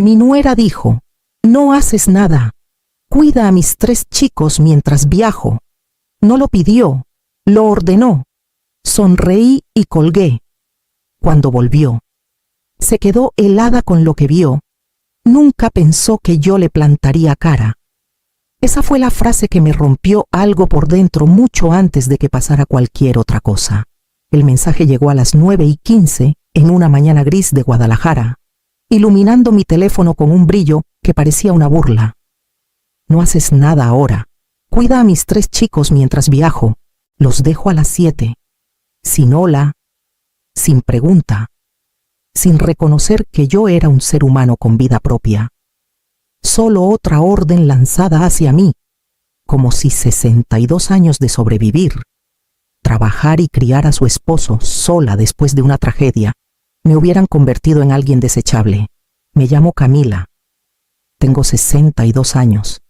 Mi nuera dijo: «No haces nada. Cuida a mis 3 chicos mientras viajo». No lo pidió, lo ordenó. Sonreí y colgué. Cuando volvió, se quedó helada con lo que vio. Nunca pensó que yo le plantaría cara. Esa fue la frase que me rompió algo por dentro mucho antes de que pasara cualquier otra cosa. El mensaje llegó a las 9:15 en una mañana gris de Guadalajara, iluminando mi teléfono con un brillo que parecía una burla. «No haces nada ahora. Cuida a mis 3 chicos mientras viajo. Los dejo a las 7. Sin hola, sin pregunta, sin reconocer que yo era un ser humano con vida propia. Solo otra orden lanzada hacia mí, como si 62 años de sobrevivir, trabajar y criar a su esposo sola después de una tragedia, me hubieran convertido en alguien desechable. Me llamo Camila. Tengo 62 años.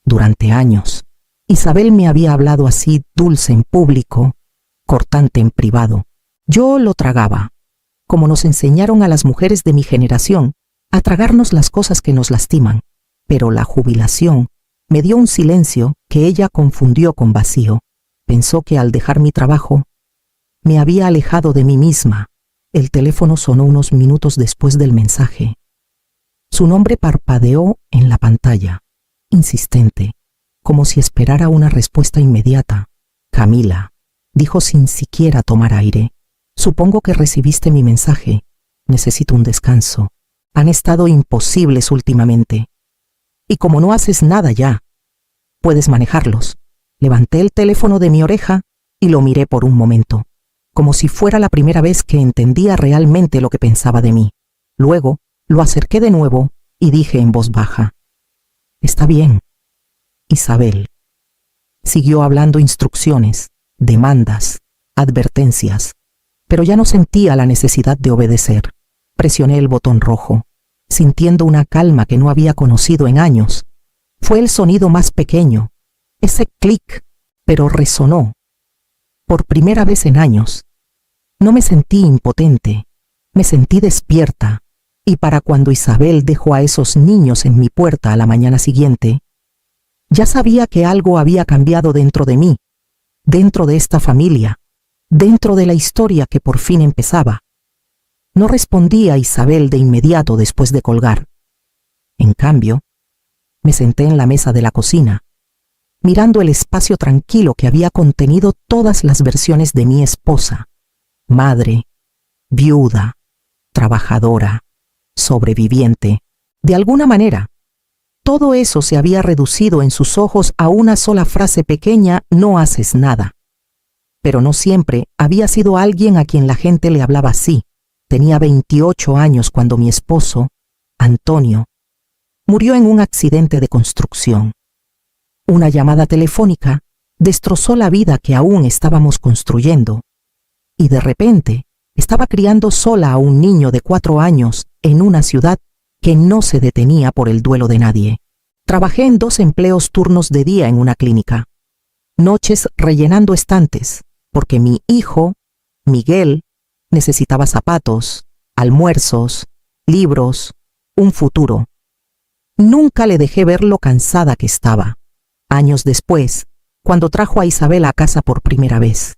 Durante años, Isabel me había hablado así, dulce en público, cortante en privado. Yo lo tragaba, como nos enseñaron a las mujeres de mi generación, a tragarnos las cosas que nos lastiman. Pero la jubilación me dio un silencio que ella confundió con vacío. Pensó que al dejar mi trabajo, me había alejado de mí misma. El teléfono sonó unos minutos después del mensaje. Su nombre parpadeó en la pantalla, insistente, como si esperara una respuesta inmediata. «Camila», dijo sin siquiera tomar aire. «Supongo que recibiste mi mensaje. Necesito un descanso. Han estado imposibles últimamente. Y como no haces nada ya, puedes manejarlos». Levanté el teléfono de mi oreja y lo miré por un momento, como si fuera la primera vez que entendía realmente lo que pensaba de mí. Luego lo acerqué de nuevo y dije en voz baja: «Está bien, Isabel». Siguió hablando instrucciones, demandas, advertencias, pero ya no sentía la necesidad de obedecer. Presioné el botón rojo, sintiendo una calma que no había conocido en años. Fue el sonido más pequeño, ese clic, pero resonó. Por primera vez en años, no me sentí impotente, me sentí despierta, y para cuando Isabel dejó a esos niños en mi puerta a la mañana siguiente, ya sabía que algo había cambiado dentro de mí, dentro de esta familia, dentro de la historia que por fin empezaba. No respondí a Isabel de inmediato después de colgar. En cambio, me senté en la mesa de la cocina, mirando el espacio tranquilo que había contenido todas las versiones de mi esposa: madre, viuda, trabajadora, sobreviviente. De alguna manera, todo eso se había reducido en sus ojos a una sola frase pequeña: «No haces nada». Pero no siempre había sido alguien a quien la gente le hablaba así. Tenía 28 años cuando mi esposo, Antonio, murió en un accidente de construcción. Una llamada telefónica destrozó la vida que aún estábamos construyendo, y de repente estaba criando sola a un niño de 4 años en una ciudad que no se detenía por el duelo de nadie. Trabajé en 2 empleos turnos de día en una clínica, noches rellenando estantes, porque mi hijo, Miguel, necesitaba zapatos, almuerzos, libros, un futuro. Nunca le dejé ver lo cansada que estaba. Años después, cuando trajo a Isabel a casa por primera vez,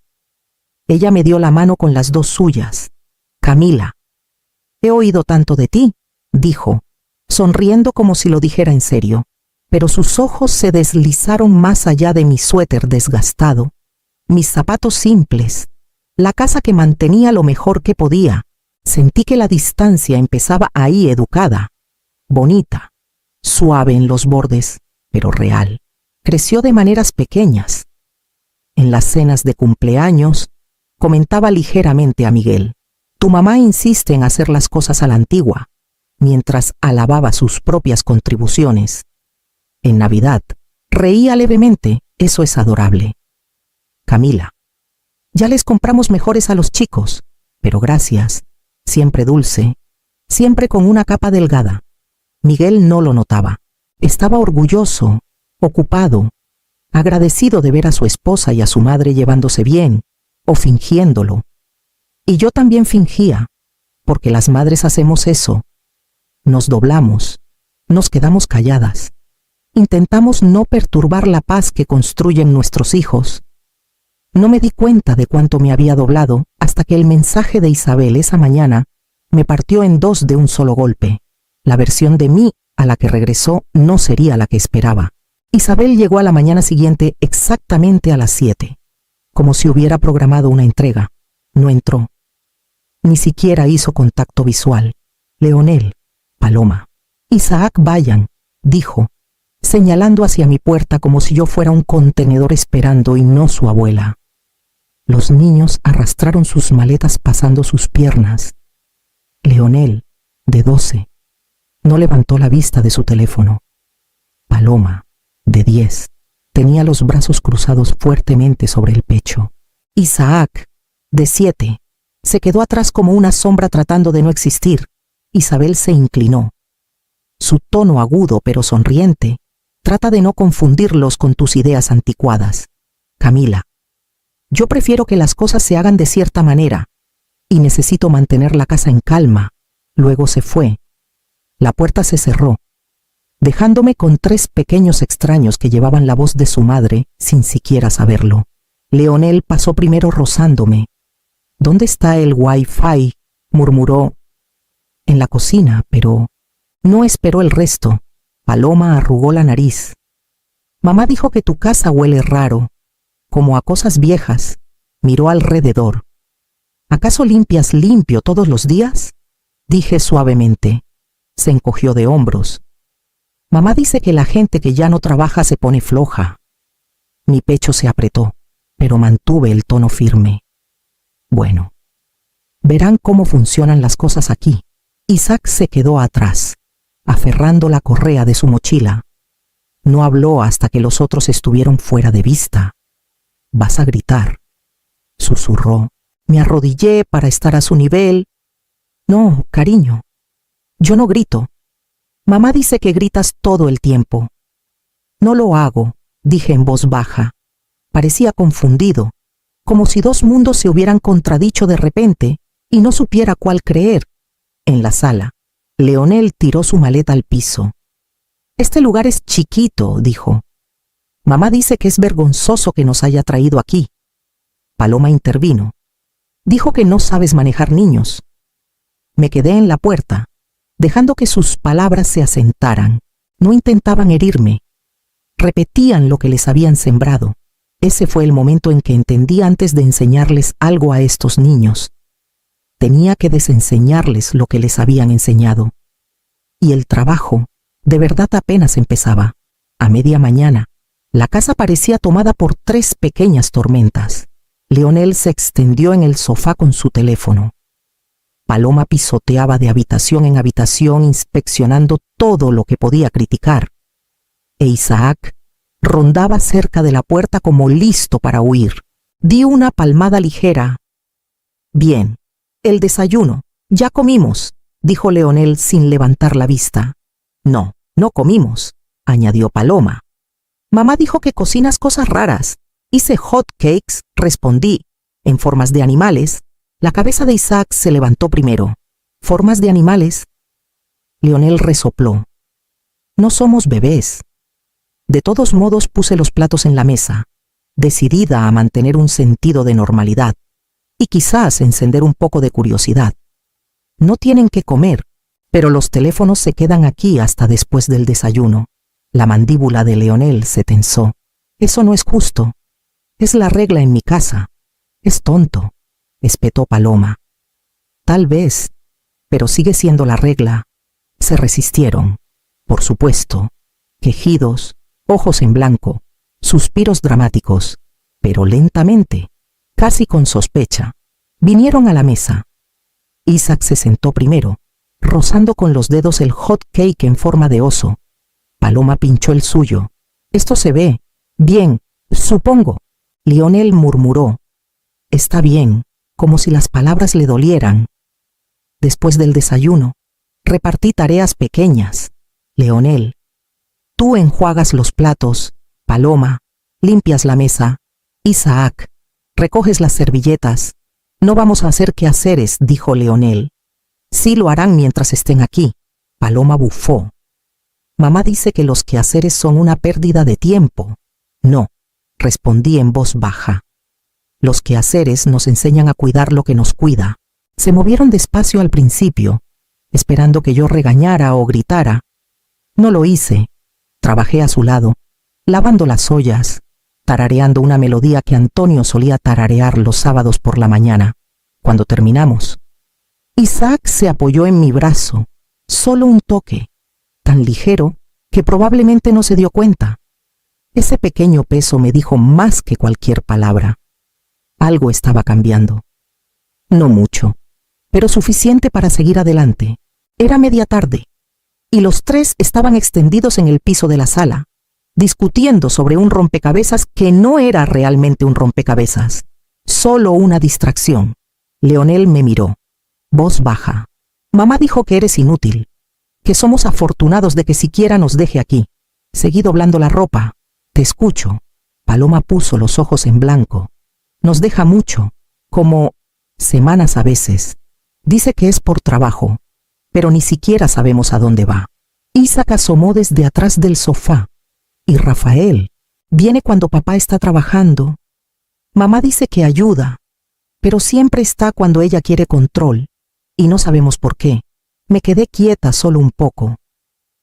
ella me dio la mano con las 2 suyas. «Camila, he oído tanto de ti», dijo, sonriendo como si lo dijera en serio, pero sus ojos se deslizaron más allá de mi suéter desgastado, mis zapatos simples, la casa que mantenía lo mejor que podía. Sentí que la distancia empezaba ahí, educada, bonita, suave en los bordes, pero real. Creció de maneras pequeñas. En las cenas de cumpleaños, comentaba ligeramente a Miguel: «Tu mamá insiste en hacer las cosas a la antigua», mientras alababa sus propias contribuciones. En Navidad, reía levemente: «Eso es adorable». «Camila, ya les compramos mejores a los chicos, pero gracias», siempre dulce, siempre con una capa delgada. Miguel no lo notaba. Estaba orgulloso, ocupado, agradecido de ver a su esposa y a su madre llevándose bien, o fingiéndolo. Y yo también fingía, porque las madres hacemos eso. Nos doblamos, nos quedamos calladas. Intentamos no perturbar la paz que construyen nuestros hijos. No me di cuenta de cuánto me había doblado hasta que el mensaje de Isabel esa mañana me partió en dos de un solo golpe. La versión de mí a la que regresó no sería la que esperaba. Isabel llegó a la mañana siguiente exactamente a las 7, como si hubiera programado una entrega. No entró. Ni siquiera hizo contacto visual. Leonel, Paloma, Isaac vayan, dijo, señalando hacia mi puerta como si yo fuera un contenedor esperando y no su abuela. Los niños arrastraron sus maletas pasando sus piernas. Leonel, de 12, no levantó la vista de su teléfono. Paloma, de 10, tenía los brazos cruzados fuertemente sobre el pecho. Isaac, de 7, se quedó atrás como una sombra tratando de no existir. Isabel se inclinó. Su tono agudo pero sonriente trata de no confundirlos con tus ideas anticuadas. Camila, yo prefiero que las cosas se hagan de cierta manera y necesito mantener la casa en calma. Luego se fue. La puerta se cerró, dejándome con 3 pequeños extraños que llevaban la voz de su madre sin siquiera saberlo. Leonel pasó primero rozándome. ¿Dónde está el Wi-Fi?, murmuró. En la cocina, pero no esperó el resto. Paloma arrugó la nariz. Mamá dijo que tu casa huele raro, como a cosas viejas. Miró alrededor. ¿Acaso limpias limpio todos los días?, dije suavemente. Se encogió de hombros. Mamá dice que la gente que ya no trabaja se pone floja. Mi pecho se apretó, pero mantuve el tono firme. Bueno, verán cómo funcionan las cosas aquí. Isaac se quedó atrás, aferrando la correa de su mochila. No habló hasta que los otros estuvieron fuera de vista. «Vas a gritar», susurró. Me arrodillé para estar a su nivel. «No, cariño, yo no grito. Mamá dice que gritas todo el tiempo». «No lo hago», dije en voz baja. Parecía confundido, como si 2 mundos se hubieran contradicho de repente y no supiera cuál creer. En la sala, Leonel tiró su maleta al piso. «Este lugar es chiquito», dijo. «Mamá dice que es vergonzoso que nos haya traído aquí». Paloma intervino. «Dijo que no sabes manejar niños». Me quedé en la puerta, dejando que sus palabras se asentaran. No intentaban herirme. Repetían lo que les habían sembrado. Ese fue el momento en que entendí antes de enseñarles algo a estos niños. Tenía que desenseñarles lo que les habían enseñado. Y el trabajo, de verdad, apenas empezaba. A media mañana, la casa parecía tomada por 3 pequeñas tormentas. Leonel se extendió en el sofá con su teléfono. Paloma pisoteaba de habitación en habitación, inspeccionando todo lo que podía criticar. E Isaac rondaba cerca de la puerta como listo para huir. Di una palmada ligera. «Bien, el desayuno. Ya comimos», dijo Leonel sin levantar la vista. «No, no comimos», añadió Paloma. «Mamá dijo que cocinas cosas raras». «Hice hot cakes», respondí, «en formas de animales». La cabeza de Isaac se levantó primero. «¿Formas de animales?». Leonel resopló. «No somos bebés». De todos modos puse los platos en la mesa, decidida a mantener un sentido de normalidad y quizás encender un poco de curiosidad. «No tienen que comer, pero los teléfonos se quedan aquí hasta después del desayuno». La mandíbula de Leonel se tensó. «Eso no es justo. Es la regla en mi casa». «Es tonto», espetó Paloma. «Tal vez, pero sigue siendo la regla». Se resistieron, por supuesto. Quejidos, ojos en blanco, suspiros dramáticos, pero lentamente, casi con sospecha, vinieron a la mesa. Isaac se sentó primero, rozando con los dedos el hot cake en forma de oso. Paloma pinchó el suyo. «Esto se ve bien, supongo». Leonel murmuró. «Está bien», como si las palabras le dolieran. Después del desayuno, repartí tareas pequeñas. «Leonel, tú enjuagas los platos. Paloma, limpias la mesa. Isaac, recoges las servilletas». «No vamos a hacer quehaceres», dijo Leonel. «Sí lo harán mientras estén aquí. Paloma bufó. Mamá dice que los quehaceres son una pérdida de tiempo. No, respondí en voz baja. Los quehaceres nos enseñan a cuidar lo que nos cuida. Se movieron despacio al principio, esperando que yo regañara o gritara. No lo hice. Trabajé a su lado, lavando las ollas, tarareando una melodía que Antonio solía tararear los sábados por la mañana. Cuando terminamos, Isaac se apoyó en mi brazo, solo un toque, tan ligero que probablemente no se dio cuenta. Ese pequeño peso me dijo más que cualquier palabra. Algo estaba cambiando. No mucho, pero suficiente para seguir adelante. Era media tarde, y los tres estaban extendidos en el piso de la sala, discutiendo sobre un rompecabezas que no era realmente un rompecabezas, solo una distracción. Leonel me miró, voz baja. Mamá dijo que eres inútil, que somos afortunados de que siquiera nos deje aquí. Seguí doblando la ropa. Te escucho. Paloma puso los ojos en blanco. Nos deja mucho, como semanas a veces. Dice que es por trabajo, pero ni siquiera sabemos a dónde va. Isaac asomó desde atrás del sofá. Y Rafael viene cuando papá está trabajando. Mamá dice que ayuda, pero siempre está cuando ella quiere control, y no sabemos por qué. Me quedé quieta solo un poco.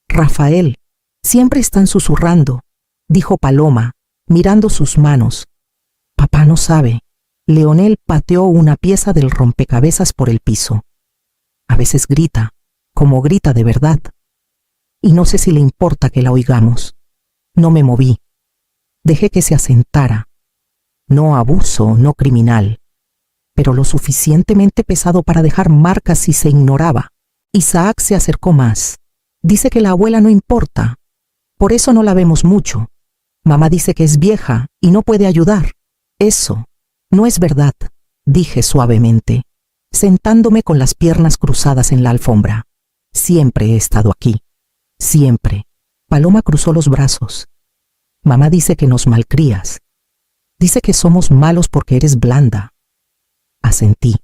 Rafael, siempre están susurrando, dijo Paloma, mirando sus manos. Papá no sabe. Leonel pateó una pieza del rompecabezas por el piso. A veces grita, como grita de verdad. Y no sé si le importa que la oigamos. No me moví. Dejé que se asentara. No abuso, no criminal, pero lo suficientemente pesado para dejar marcas si se ignoraba. Isaac se acercó más. Dice que la abuela no importa. Por eso no la vemos mucho. Mamá dice que es vieja y no puede ayudar. Eso no es verdad, dije suavemente, sentándome con las piernas cruzadas en la alfombra. Siempre he estado aquí. Siempre. Paloma cruzó los brazos. Mamá dice que nos malcrías. Dice que somos malos porque eres blanda. Asentí.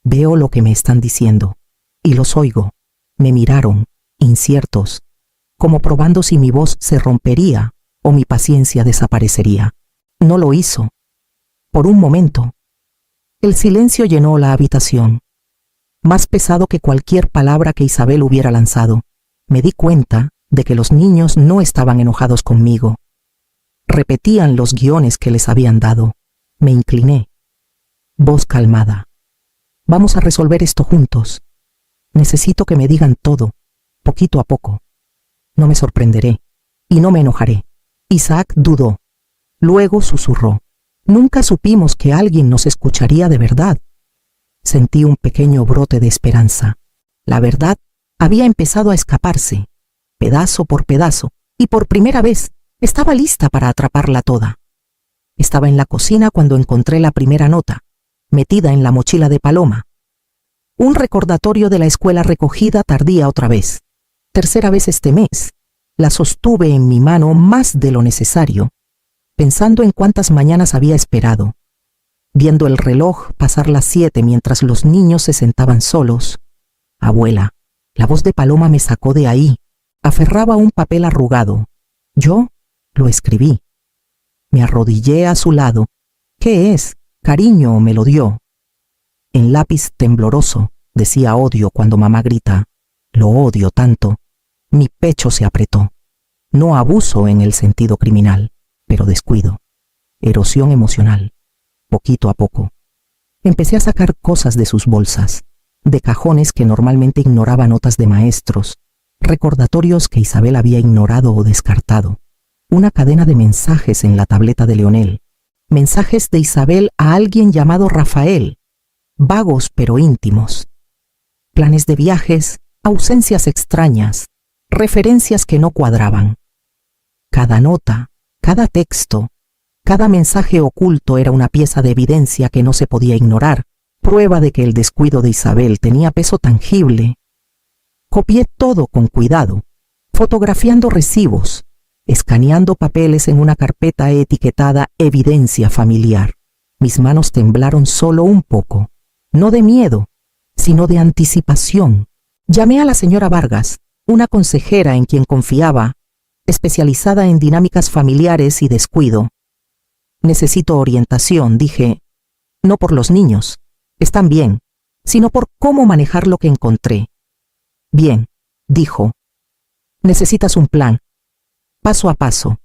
Veo lo que me están diciendo. Y los oigo. Me miraron, inciertos, como probando si mi voz se rompería o mi paciencia desaparecería. No lo hizo. Por un momento. El silencio llenó la habitación. Más pesado que cualquier palabra que Isabel hubiera lanzado. Me di cuenta de que los niños no estaban enojados conmigo. Repetían los guiones que les habían dado. Me incliné. Voz calmada. Vamos a resolver esto juntos. Necesito que me digan todo, poquito a poco. No me sorprenderé y no me enojaré. Isaac dudó. Luego susurró. Nunca supimos que alguien nos escucharía de verdad. Sentí un pequeño brote de esperanza. La verdad había empezado a escaparse, pedazo por pedazo, y por primera vez estaba lista para atraparla toda. Estaba en la cocina cuando encontré la primera nota, metida en la mochila de Paloma. Un recordatorio de la escuela recogida tardía otra vez. Tercera vez este mes. La sostuve en mi mano más de lo necesario, pensando en cuántas mañanas había esperado. Viendo el reloj pasar las 7 mientras los niños se sentaban solos. Abuela, la voz de Paloma me sacó de ahí. Aferraba un papel arrugado. Yo lo escribí. Me arrodillé a su lado. ¿Qué es? Cariño me lo dio. En lápiz tembloroso, decía odio cuando mamá grita. Lo odio tanto. Mi pecho se apretó. No abuso en el sentido criminal, pero descuido. Erosión emocional. Poquito a poco. Empecé a sacar cosas de sus bolsas, de cajones que normalmente ignoraba notas de maestros, recordatorios que Isabel había ignorado o descartado. Una cadena de mensajes en la tableta de Leonel. Mensajes de Isabel a alguien llamado Rafael. Vagos pero íntimos. Planes de viajes, ausencias extrañas, referencias que no cuadraban. Cada nota, cada texto, cada mensaje oculto era una pieza de evidencia que no se podía ignorar, prueba de que el descuido de Isabel tenía peso tangible. Copié todo con cuidado, fotografiando recibos, escaneando papeles en una carpeta etiquetada Evidencia Familiar. Mis manos temblaron solo un poco, no de miedo, sino de anticipación. Llamé a la señora Vargas, una consejera en quien confiaba, especializada en dinámicas familiares y descuido. Necesito orientación, dije, no por los niños, están bien, sino por cómo manejar lo que encontré. Bien, dijo, necesitas un plan, paso a paso.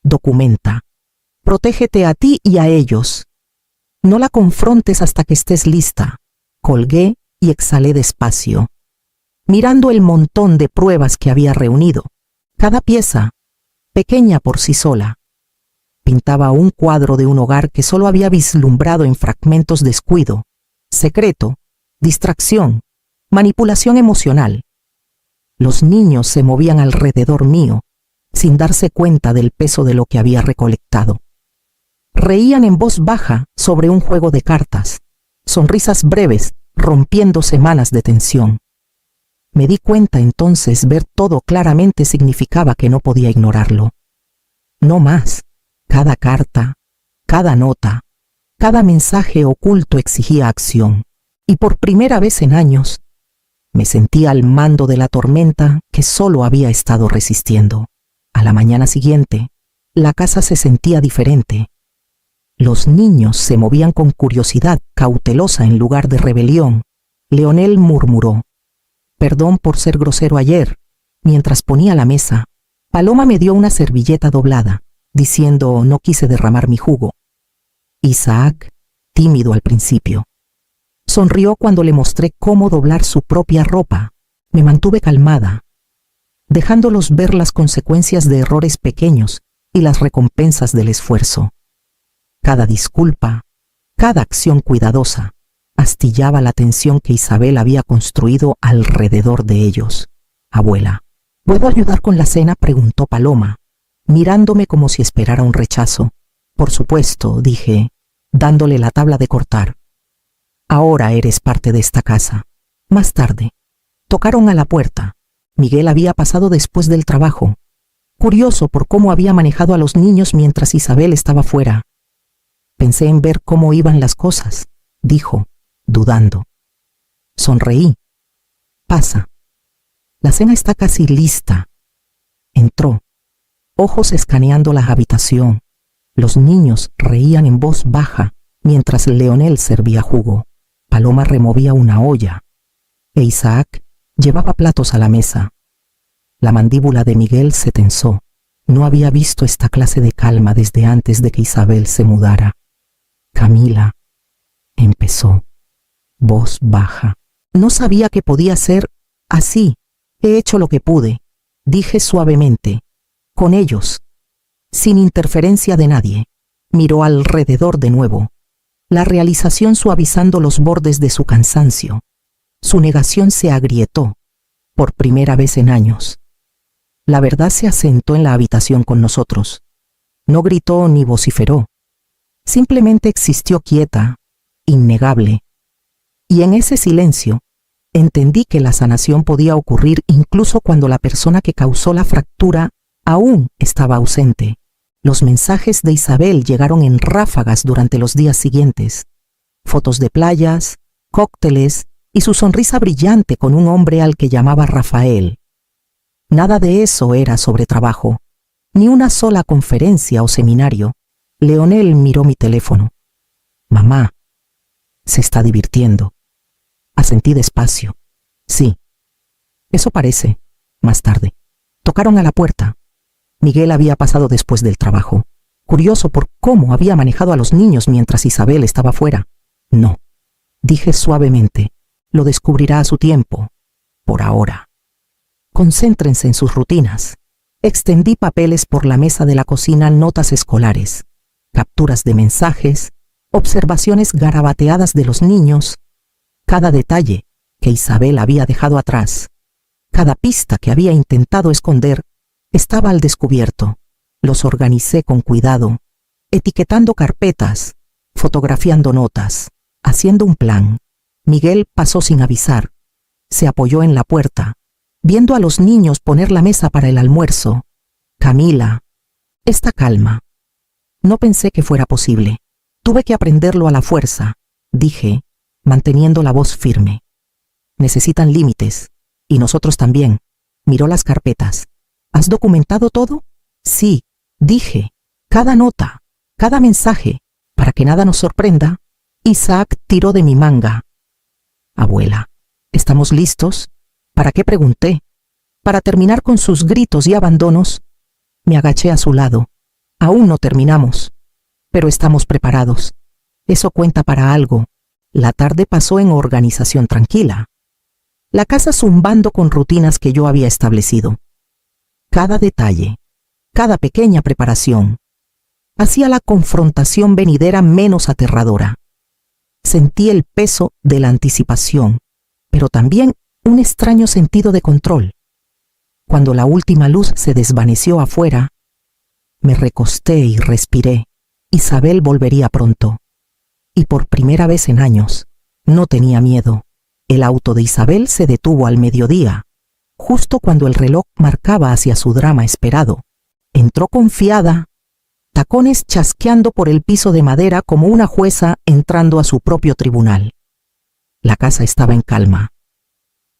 Documenta. Protégete a ti y a ellos. No la confrontes hasta que estés lista. Colgué y exhalé despacio, mirando el montón de pruebas que había reunido. Cada pieza, pequeña por sí sola, pintaba un cuadro de un hogar que solo había vislumbrado en fragmentos descuido, secreto, distracción, manipulación emocional. Los niños se movían alrededor mío, sin darse cuenta del peso de lo que había recolectado. Reían en voz baja sobre un juego de cartas, sonrisas breves rompiendo semanas de tensión. Me di cuenta entonces ver todo claramente significaba que no podía ignorarlo. No más. Cada carta, cada nota, cada mensaje oculto exigía acción. Y por primera vez en años, me sentía al mando de la tormenta que solo había estado resistiendo. A la mañana siguiente, la casa se sentía diferente. Los niños se movían con curiosidad cautelosa en lugar de rebelión. Leonel murmuró, «Perdón por ser grosero ayer». Mientras ponía la mesa, Paloma me dio una servilleta doblada, diciendo no quise derramar mi jugo. Isaac, tímido al principio, sonrió cuando le mostré cómo doblar su propia ropa. Me mantuve calmada, dejándolos ver las consecuencias de errores pequeños y las recompensas del esfuerzo. Cada disculpa, cada acción cuidadosa, astillaba la tensión que Isabel había construido alrededor de ellos. «Abuela, ¿puedo ayudar con la cena?», preguntó Paloma, mirándome como si esperara un rechazo. «Por supuesto», dije, dándole la tabla de cortar. «Ahora eres parte de esta casa». Más tarde, tocaron a la puerta. Miguel había pasado después del trabajo, curioso por cómo había manejado a los niños mientras Isabel estaba fuera. «Pensé en ver cómo iban las cosas», dijo, dudando. Sonreí. «Pasa. La cena está casi lista». Entró, ojos escaneando la habitación. Los niños reían en voz baja mientras Leonel servía jugo. Paloma removía una olla e Isaac llevaba platos a la mesa. La mandíbula de Miguel se tensó. No había visto esta clase de calma desde antes de que Isabel se mudara. «Camila», empezó, voz baja. «No sabía que podía ser así. He hecho lo que pude», dije suavemente, «con ellos, sin interferencia de nadie». Miró alrededor de nuevo, la realización suavizando los bordes de su cansancio. Su negación se agrietó, por primera vez en años. La verdad se asentó en la habitación con nosotros. No gritó ni vociferó. Simplemente existió quieta, innegable. Y en ese silencio, entendí que la sanación podía ocurrir incluso cuando la persona que causó la fractura aún estaba ausente. Los mensajes de Isabel llegaron en ráfagas durante los días siguientes. Fotos de playas, cócteles y su sonrisa brillante con un hombre al que llamaba Rafael. Nada de eso era sobre trabajo, ni una sola conferencia o seminario. Leonel miró mi teléfono. «Mamá, se está divirtiendo». Asentí despacio. «Sí, eso parece». Más tarde, tocaron a la puerta. Miguel había pasado después del trabajo, curioso por cómo había manejado a los niños mientras Isabel estaba fuera. «No», dije suavemente, «lo descubrirá a su tiempo. Por ahora. Concéntrense en sus rutinas». Extendí papeles por la mesa de la cocina, notas escolares, capturas de mensajes, observaciones garabateadas de los niños, cada detalle que Isabel había dejado atrás, cada pista que había intentado esconder, estaba al descubierto. Los organicé con cuidado, etiquetando carpetas, fotografiando notas, haciendo un plan. Miguel pasó sin avisar. Se apoyó en la puerta, viendo a los niños poner la mesa para el almuerzo. «Camila, esta calma. No pensé que fuera posible. Tuve que aprenderlo a la fuerza», dije, manteniendo la voz firme. «Necesitan límites, y nosotros también. Miró las carpetas. ¿Has documentado todo? Sí, dije. Cada nota, cada mensaje, para que nada nos sorprenda. Isaac tiró de mi manga. Abuela, ¿estamos listos? ¿Para qué pregunté? Para terminar con sus gritos y abandonos. Me agaché a su lado. Aún no terminamos, pero estamos preparados. Eso cuenta para algo. La tarde pasó en organización tranquila. La casa zumbando con rutinas que yo había establecido. Cada detalle, cada pequeña preparación, hacía la confrontación venidera menos aterradora. Sentí el peso de la anticipación, pero también un extraño sentido de control. Cuando la última luz se desvaneció afuera, me recosté y respiré. Isabel volvería pronto. Y por primera vez en años, no tenía miedo. El auto de Isabel se detuvo al mediodía, justo cuando el reloj marcaba hacia su drama esperado. Entró confiada, tacones chasqueando por el piso de madera como una jueza entrando a su propio tribunal. La casa estaba en calma.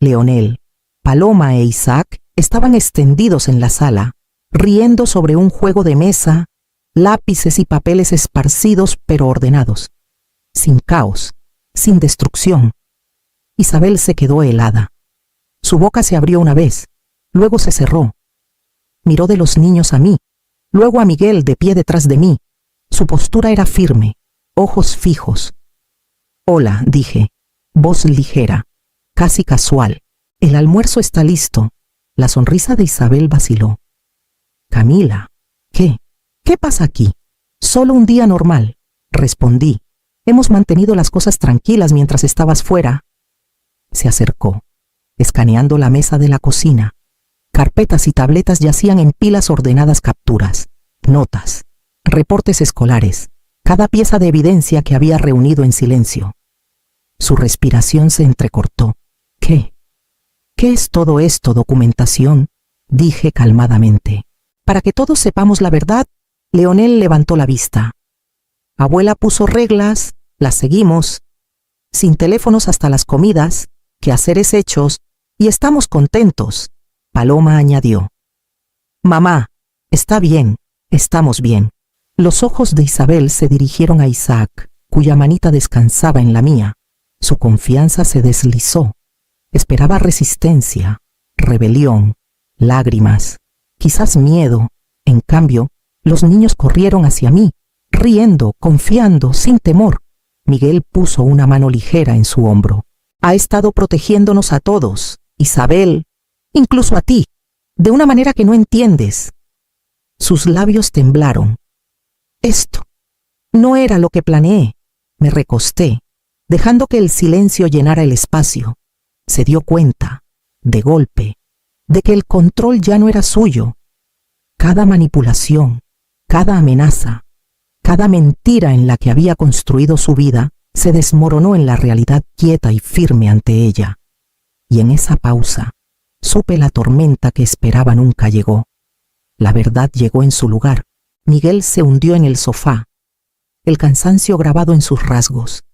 Leonel, Paloma e Isaac estaban extendidos en la sala, riendo sobre un juego de mesa, lápices y papeles esparcidos pero ordenados, sin caos, sin destrucción. Isabel se quedó helada. Su boca se abrió una vez, luego se cerró. Miró de los niños a mí, luego a Miguel de pie detrás de mí. Su postura era firme, ojos fijos. Hola, dije, voz ligera, casi casual. El almuerzo está listo. La sonrisa de Isabel vaciló. Camila, ¿qué? ¿Qué pasa aquí? Solo un día normal, respondí. Hemos mantenido las cosas tranquilas mientras estabas fuera. Se acercó, escaneando la mesa de la cocina. Carpetas y tabletas yacían en pilas ordenadas, capturas, notas, reportes escolares, cada pieza de evidencia que había reunido en silencio. Su respiración se entrecortó. ¿Qué? ¿Qué es todo esto, documentación? Dije calmadamente. Para que todos sepamos la verdad, Leonel levantó la vista. Abuela puso reglas, las seguimos, sin teléfonos hasta las comidas, quehaceres hechos, y estamos contentos. Paloma añadió. Mamá, está bien, estamos bien. Los ojos de Isabel se dirigieron a Isaac, cuya manita descansaba en la mía. Su confianza se deslizó. Esperaba resistencia, rebelión, lágrimas, quizás miedo. En cambio, los niños corrieron hacia mí, riendo, confiando, sin temor. Miguel puso una mano ligera en su hombro. Ha estado protegiéndonos a todos, Isabel, incluso a ti, de una manera que no entiendes. Sus labios temblaron. Esto no era lo que planeé. Me recosté, dejando que el silencio llenara el espacio. Se dio cuenta, de golpe, de que el control ya no era suyo. Cada manipulación, cada amenaza, cada mentira en la que había construido su vida se desmoronó en la realidad quieta y firme ante ella. Y en esa pausa, supe la tormenta que esperaba nunca llegó. La verdad llegó en su lugar. Miguel se hundió en el sofá, el cansancio grabado en sus rasgos.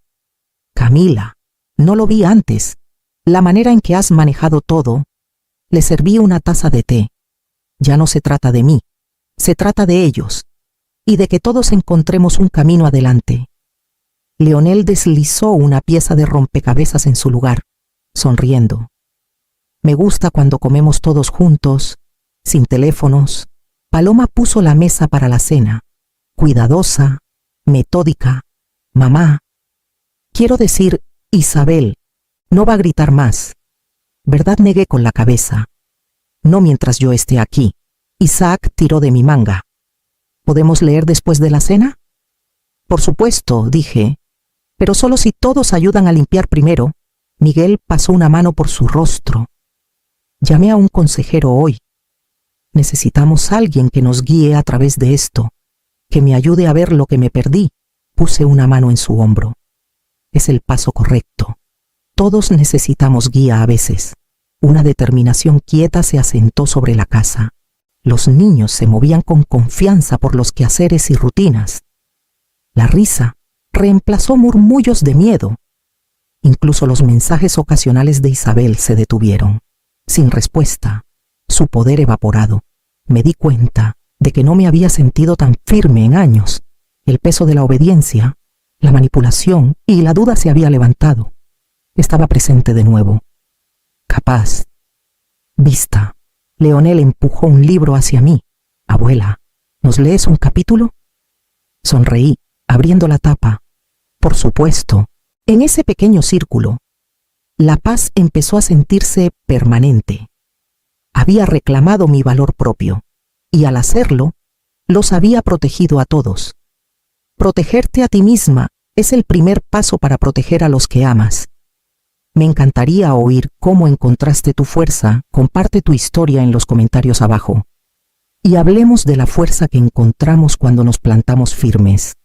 Camila, no lo vi antes. La manera en que has manejado todo. Le serví una taza de té. Ya no se trata de mí, se trata de ellos, y de que todos encontremos un camino adelante. Leonel deslizó una pieza de rompecabezas en su lugar, sonriendo. Me gusta cuando comemos todos juntos, sin teléfonos. Paloma puso la mesa para la cena, cuidadosa, metódica. Mamá, quiero decir, Isabel, no va a gritar más. ¿Verdad? Negué con la cabeza. No mientras yo esté aquí. Isaac tiró de mi manga. ¿Podemos leer después de la cena? Por supuesto, dije, pero solo si todos ayudan a limpiar primero. Miguel pasó una mano por su rostro. Llamé a un consejero hoy. Necesitamos a alguien que nos guíe a través de esto, que me ayude a ver lo que me perdí. Puse una mano en su hombro. Es el paso correcto. Todos necesitamos guía a veces. Una determinación quieta se asentó sobre la casa. Los niños se movían con confianza por los quehaceres y rutinas. La risa reemplazó murmullos de miedo. Incluso los mensajes ocasionales de Isabel se detuvieron, sin respuesta, su poder evaporado. Me di cuenta de que no me había sentido tan firme en años. El peso de la obediencia, la manipulación y la duda se había levantado. Estaba presente de nuevo. Capaz. Vista. Leonel empujó un libro hacia mí. Abuela, ¿nos lees un capítulo? Sonreí, abriendo la tapa. Por supuesto. En ese pequeño círculo, la paz empezó a sentirse permanente. Había reclamado mi valor propio, y al hacerlo, los había protegido a todos. Protegerte a ti misma es el primer paso para proteger a los que amas. Me encantaría oír cómo encontraste tu fuerza. Comparte tu historia en los comentarios abajo. Y hablemos de la fuerza que encontramos cuando nos plantamos firmes.